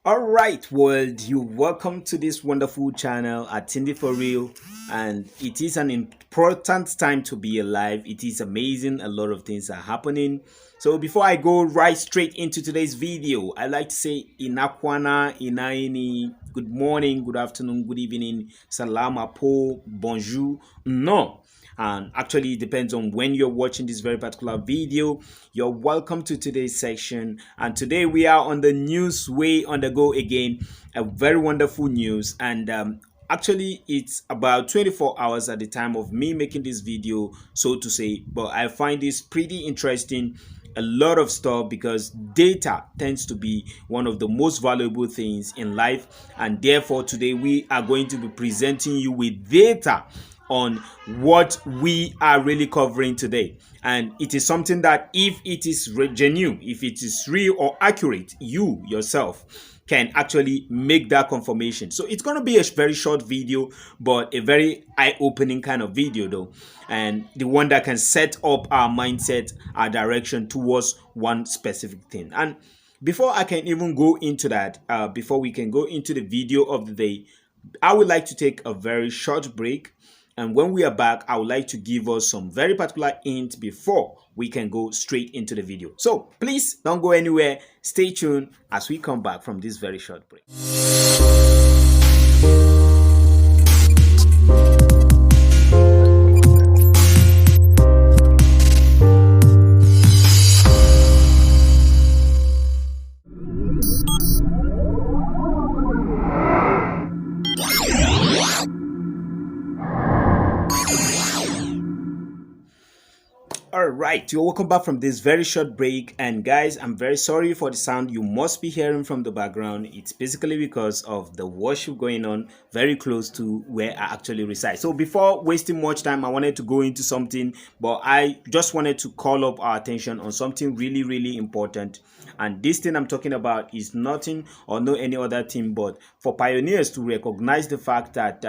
All right, world, you welcome to this wonderful channel at Tindy for Real, and it is an important time to be alive. It is amazing, a lot of things are happening. So before I go right straight into today's video, I like to say inakwana, inaini, good morning, good afternoon, good evening, salama po, bonjour, no. And actually it depends on when you're watching this very particular video. You're welcome to today's section, and today we are on the NEWSWAY on the go again. A very wonderful news, and actually it's about 24 hours at the time of me making this video, so to say, but I find this pretty interesting, a lot of stuff, because data tends to be one of the most valuable things in life, and therefore today we are going to be presenting you with data on what we are really covering today. And it is something that, if it is genuine, if it is real or accurate, you yourself can actually make that confirmation. So it's going to be a very short video, but a very eye-opening kind of video though, and the one that can set up our mindset, our direction towards one specific thing. And before I can even go into that, before we can go into the video of the day, I would like to take a very short break. And when we are back, I would like to give us some very particular hint before we can go straight into the video. So please don't go anywhere. Stay tuned as we come back from this very short break. All right, you're welcome back from this very short break, and guys, I'm very sorry for the sound you must be hearing from the background. It's basically because of the worship going on very close to where I actually reside. So before wasting much time, I wanted to go into something, but I just wanted to call up our attention on something really important. And this thing I'm talking about is nothing or no any other thing but for pioneers to recognize the fact that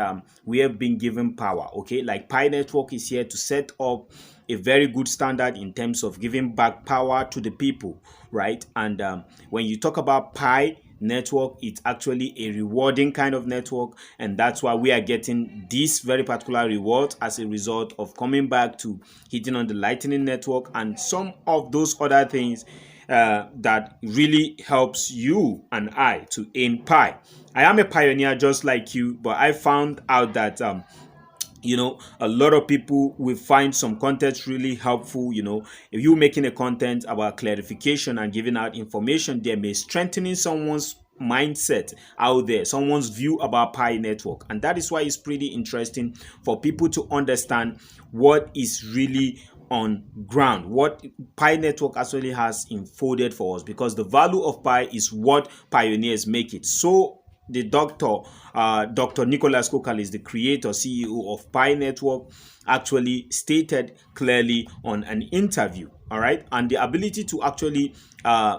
we have been given power. Okay, like Pi Network is here to set up a very good standard in terms of giving back power to the people, right? And when you talk about Pi Network, it's actually a rewarding kind of network, and that's why we are getting this very particular reward as a result of coming back to hitting on the Lightning Network and some of those other things that really helps you and I to earn Pi. I am a pioneer just like you, but I found out that a lot of people will find some content really helpful. If you're making a content about clarification and giving out information, they may strengthening someone's mindset out there, someone's view about Pi Network. And that is why it's pretty interesting for people to understand what is really on ground, what Pi Network actually has unfolded for us, because the value of Pi is what pioneers make it. So the Dr. Nicholas Kokal, the creator, CEO of Pi Network, actually stated clearly on an interview, all right, and the ability to actually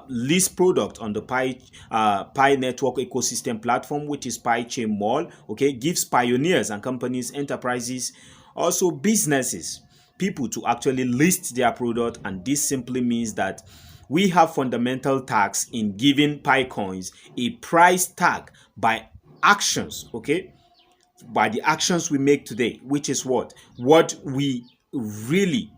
list product on the Pi Network ecosystem platform, which is Pi Chain Mall, okay, gives pioneers and companies, enterprises, also businesses, people to actually list their product. And this simply means that we have fundamental tags in giving Pi coins a price tag by actions, okay? By the actions we make today, which is what we really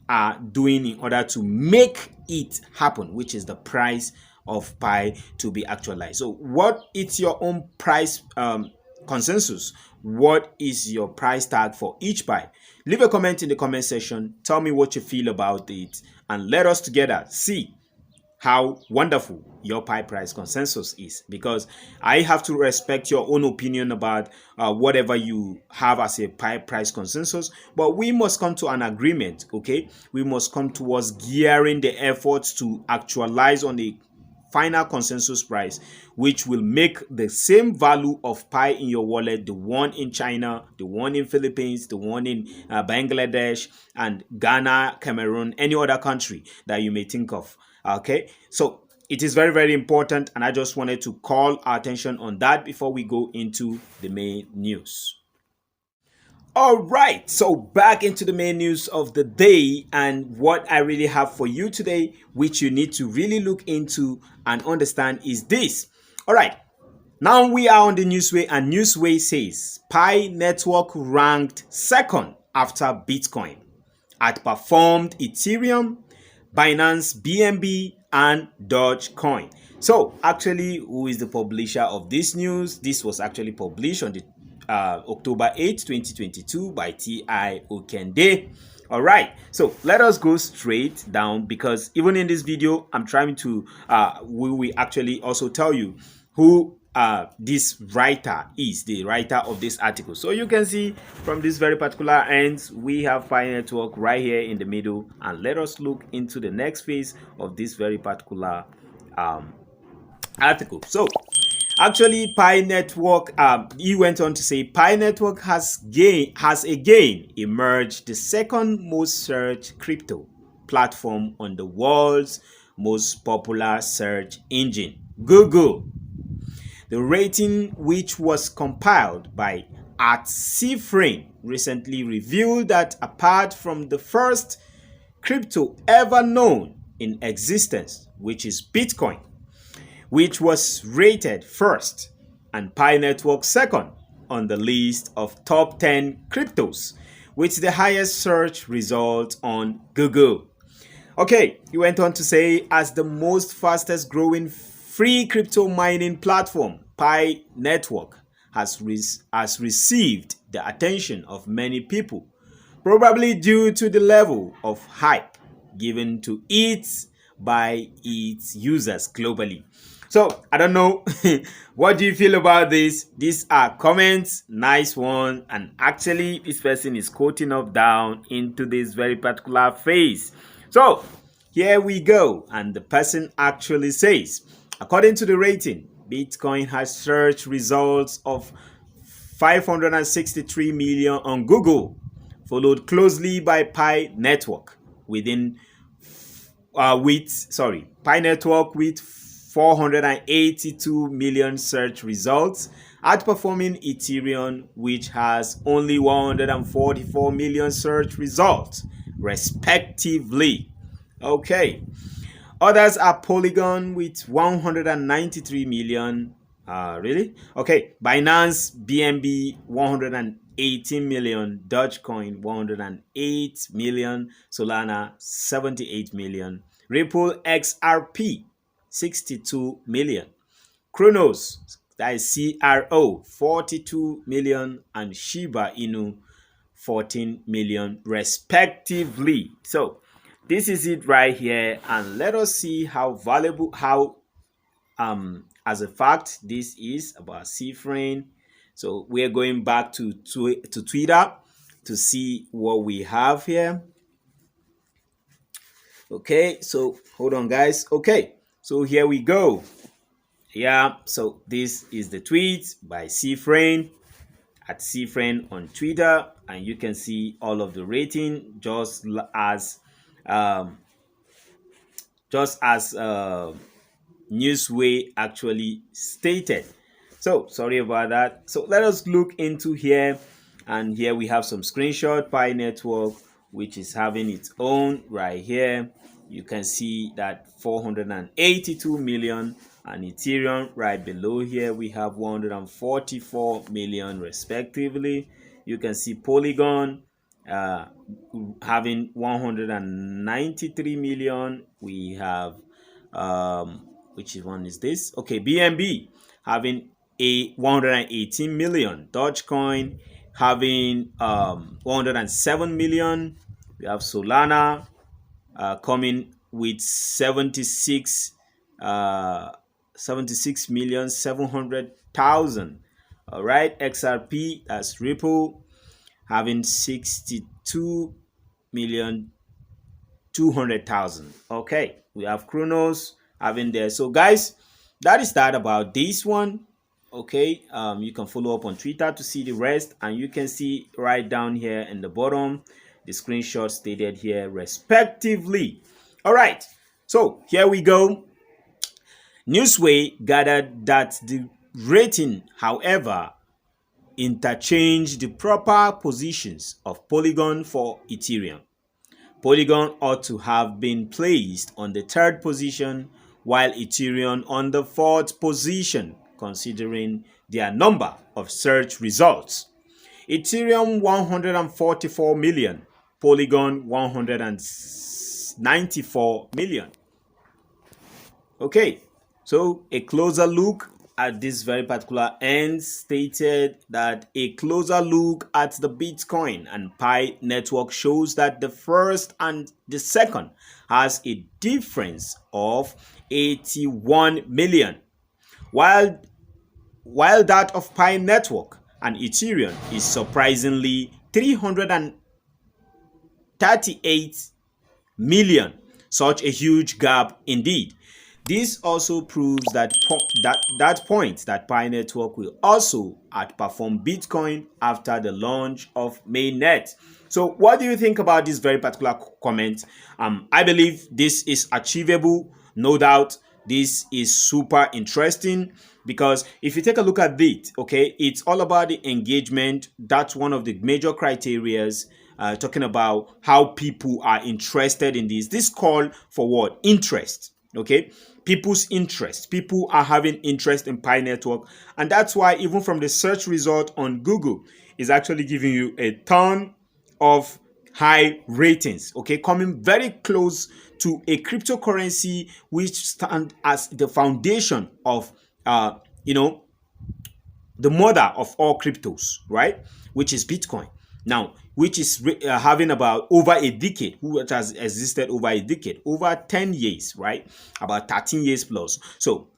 are doing in order to make it happen, which is the price of Pi to be actualized. So what is your own price consensus? What is your price tag for each Pi? Leave a comment in the comment section. Tell me what you feel about it, and let us together see how wonderful your Pi price consensus is, because I have to respect your own opinion about whatever you have as a Pi price consensus, but we must come to an agreement, okay? We must come towards gearing the efforts to actualize on the final consensus price, which will make the same value of Pi in your wallet, the one in China, the one in Philippines, the one in Bangladesh and Ghana, Cameroon, any other country that you may think of. Okay, so it is very important, and I just wanted to call our attention on that before we go into the main news. All right, so back into the main news of the day, and what I really have for you today, which you need to really look into and understand, is this. All right, Now we are on the Newsway, and Newsway says Pi network ranked second after Bitcoin, outperformed Ethereum, Binance BNB and DOGECOIN. So actually, who is the publisher of this news? This was actually published on the October 8th, 2022 by T.I. Okende. All right, so let us go straight down, because even in this video, I'm trying to, we will actually also tell you who this writer is, the writer of this article. So you can see from this very particular end, we have Pi Network right here in the middle, and let us look into the next phase of this very particular article. So actually, Pi Network, he went on to say Pi Network has again emerged the second most searched crypto platform on the world's most popular search engine, Google. The rating, which was compiled by @cframe, recently revealed that apart from the first crypto ever known in existence, which is Bitcoin, which was rated first, and Pi Network second on the list of top 10 cryptos, with the highest search result on Google. Okay, he went on to say, as the most fastest growing free crypto mining platform, Pi Network has received the attention of many people, probably due to the level of hype given to it by its users globally. So I don't know, what do you feel about this? These are comments, nice one, and actually this person is quoting up down into this very particular phase. So here we go, and the person actually says, according to the rating, Bitcoin has search results of 563 million on Google, followed closely by Pi Network Pi Network with 482 million search results, outperforming Ethereum, which has only 144 million search results, respectively. Okay. Others are Polygon with 193 million. Really? Okay. Binance BNB 118 million. Dogecoin 108 million. Solana 78 million. Ripple XRP 62 million. Chronos, that is CRO, 42 million. And Shiba Inu 14 million respectively. So this is it right here, and let us see how valuable, as a fact, this is about cframe. So we are going back to Twitter to see what we have here. Okay, so hold on guys. Okay, so here we go. Yeah, so this is the tweet by cframe at cframe on Twitter, and you can see all of the rating just as Newsway actually stated. So sorry about that. So let us look into here, and here we have some screenshot. Pi Network, which is having its own right here. You can see that 482 million, and Ethereum right below here we have 144 million respectively. You can see Polygon having 193 million. We have which one is this? Okay, BNB having a 118 million. Dogecoin having 107 million. We have Solana coming with 76 million 700,000. All right, XRP, that's Ripple, having 62 million 200,000. Okay, we have Chronos having there. So guys, that is that about this one. Okay, you can follow up on Twitter to see the rest, and you can see right down here in the bottom the screenshot stated here respectively. All right, so here we go. Newsway gathered that the rating, however, interchanged the proper positions of Polygon for Ethereum. Polygon ought to have been placed on the third position, while Ethereum on the fourth position, considering their number of search results. Ethereum 144 million, Polygon 194 million. Okay, so a closer look at this very particular end stated that a closer look at the Bitcoin and Pi network shows that the first and the second has a difference of 81 million, while that of Pi network and Ethereum is surprisingly 338 million. Such a huge gap indeed. This also proves that point that Pi network will also outperform Bitcoin after the launch of mainnet. So what do you think about this very particular comment? I believe this is achievable, no doubt. This is super interesting because if you take a look at it, okay, it's all about the engagement. That's one of the major criterias. Talking about how people are interested in this. This call for what? Interest. Okay, people's interest. People are having interest in Pi network, and that's why even from the search result on Google is actually giving you a ton of high ratings. Okay, coming very close to a cryptocurrency which stand as the foundation of the mother of all cryptos, right? Which is Bitcoin. Now, which is having about over a decade, which has existed over a decade, over 10 years, right? About 13 years plus. So,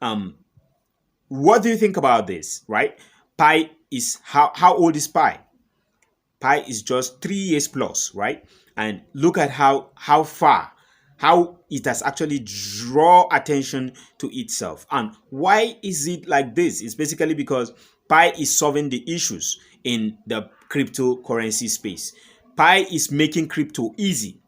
what do you think about this, right? Pi is, how old is Pi? Pi is just 3 years plus, right? And look at how far, how it has actually draw attention to itself. And why is it like this? It's basically because Pi is solving the issues in the cryptocurrency space. Pi is making crypto easy.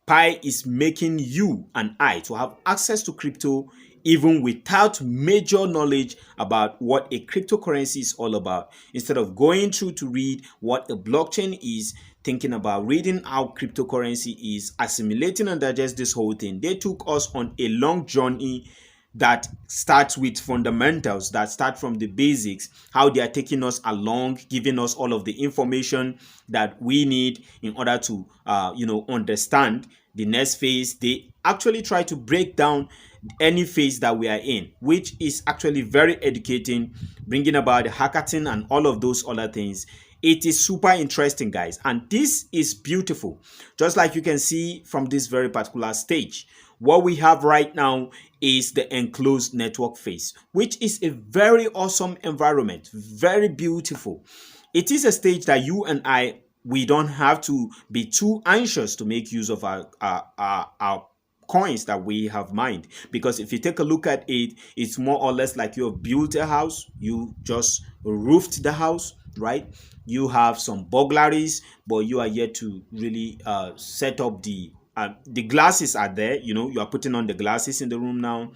Pi is making you and I to have access to crypto even without major knowledge about what a cryptocurrency is all about. Instead of going through to read what a blockchain is, thinking about reading how cryptocurrency is, assimilating and digest this whole thing, they took us on a long journey that starts with fundamentals, that start from the basics, how they are taking us along, giving us all of the information that we need in order to understand the next phase. They actually try to break down any phase that we are in, which is actually very educating, bringing about the hackathon and all of those other things. It is super interesting, guys, and this is beautiful. Just like you can see from this very particular stage, what we have right now is the enclosed network phase, which is a very awesome environment, very beautiful. It is a stage that you and I, we don't have to be too anxious to make use of our coins that we have mined, because if you take a look at it, it's more or less like you have built a house, you just roofed the house, right? You have some burglaries, but you are yet to really set up the glasses are there. You are putting on the glasses in the room now.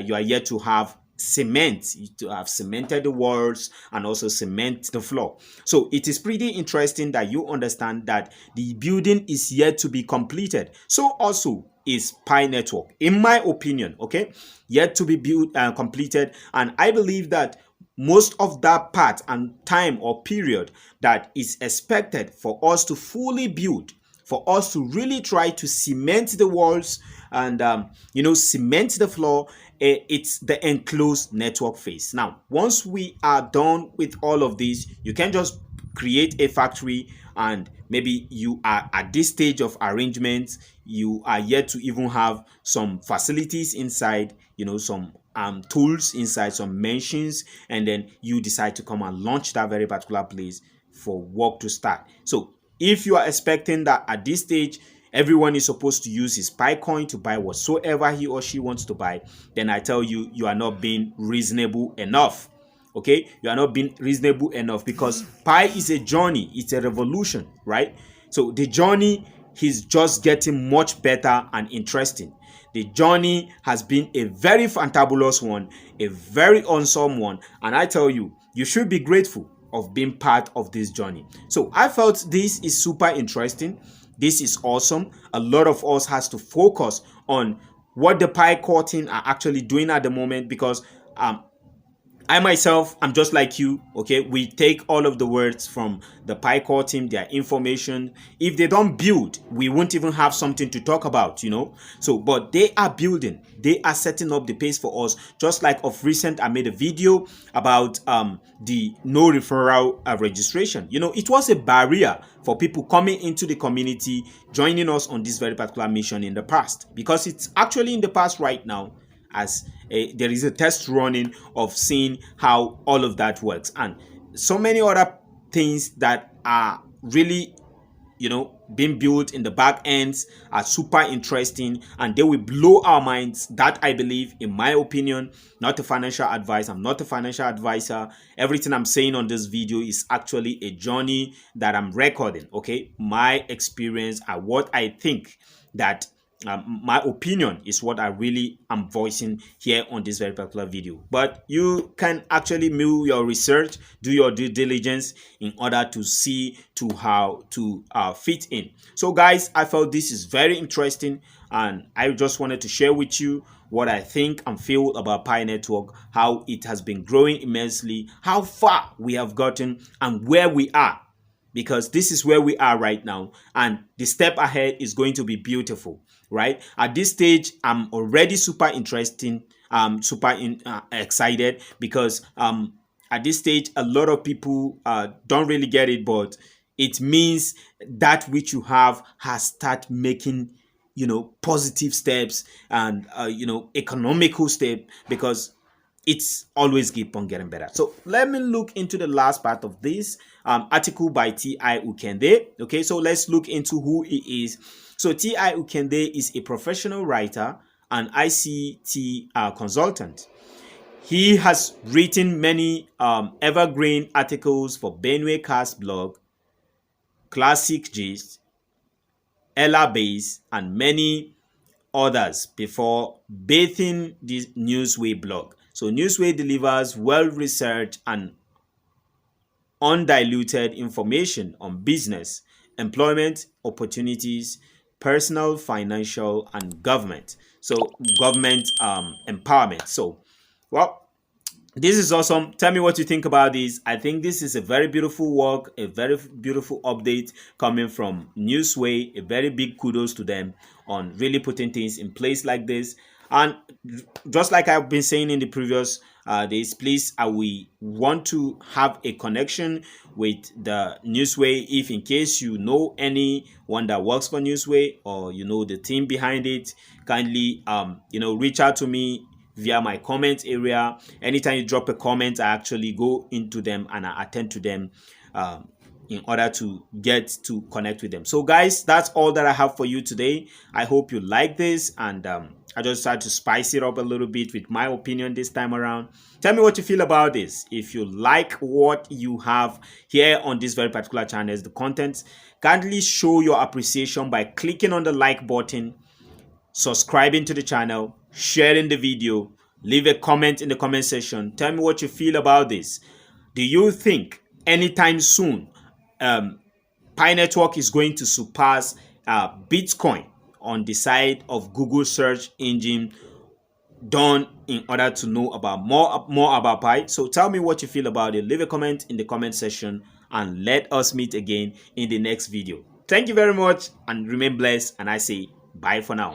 You are yet to have cement, to have cemented the walls and also cement the floor. So it is pretty interesting that you understand that the building is yet to be completed. So also is Pi network, in my opinion, okay, yet to be built and completed. And I believe that most of that part and time or period that is expected for us to fully build, for us to really try to cement the walls and cement the floor, it's the enclosed network phase. Now, once we are done with all of this, you can just create a factory, and maybe you are at this stage of arrangement, you are yet to even have some facilities inside, some tools inside, some machines, and then you decide to come and launch that very particular place for work to start. So if you are expecting that at this stage everyone is supposed to use his Pi coin to buy whatsoever he or she wants to buy, then I tell you, you are not being reasonable enough. Okay, you are not being reasonable enough, because Pi is a journey, it's a revolution, right? So the journey is just getting much better and interesting. The journey has been a very fantabulous one, a very awesome one, and I tell you, you should be grateful of being part of this journey. So I felt this is super interesting. This is awesome. A lot of us has to focus on what the Pi core team are actually doing at the moment, because I myself, I'm just like you, okay? We take all of the words from the PyCore team, their information. If they don't build, we won't even have something to talk about, you know? So, but they are building. They are setting up the pace for us. Just like of recent, I made a video about the no referral registration. You know, it was a barrier for people coming into the community, joining us on this very particular mission in the past. Because it's actually in the past right now, as there is a test running of seeing how all of that works, and so many other things that are really, you know, being built in the back ends are super interesting, and they will blow our minds. That, I believe, in my opinion, not a financial advice. I'm not a financial advisor. Everything I'm saying on this video is actually a journey that I'm recording, okay? My experience and what I think that my opinion is what I really am voicing here on this very particular video. But you can actually do your research, do your due diligence in order to see to how to fit in. So guys, I felt this is very interesting, and I just wanted to share with you what I think and feel about Pi Network, how it has been growing immensely, how far we have gotten, and where we are, because this is where we are right now, and the step ahead is going to be beautiful, right? At this stage, I'm already super excited, because at this stage, a lot of people don't really get it, but it means that which you have has start making, you know, positive steps, and you know, economical step, because it's always keep on getting better. So let me look into the last part of this article by T.I. Ukende. Okay, so let's look into who he is. So T.I. Ukende is a professional writer and ICT consultant. He has written many evergreen articles for Benway Cast blog, Classic Gist, Ella Base, and many others before bathing the NEWSWAY blog. So NEWSWAY delivers well-researched and undiluted information on business, employment opportunities, personal, financial, and government. So government empowerment. So, well, this is awesome. Tell me what you think about this. I think this is a very beautiful work, a very beautiful update coming from NEWSWAY. A very big kudos to them on really putting things in place like this. And just like I've been saying in the previous days, please, we want to have a connection with the NEWSWAY. If in case you know anyone that works for NEWSWAY, or you know the team behind it, kindly you know, reach out to me via my comment area. Anytime you drop a comment, I actually go into them and I attend to them in order to get to connect with them. So guys, that's all that I have for you today. I hope you like this, and I just tried to spice it up a little bit with my opinion this time around. Tell me what you feel about this. If you like what you have here on this very particular channel, the content, kindly show your appreciation by clicking on the like button, subscribing to the channel, sharing the video, leave a comment in the comment section. Tell me what you feel about this. Do you think anytime soon Pi Network is going to surpass Bitcoin on the side of Google search engine done in order to know about more about Pi? So tell me what you feel about it. Leave a comment in the comment section, and let us meet again in the next video. Thank you very much, and remain blessed, and I say bye for now.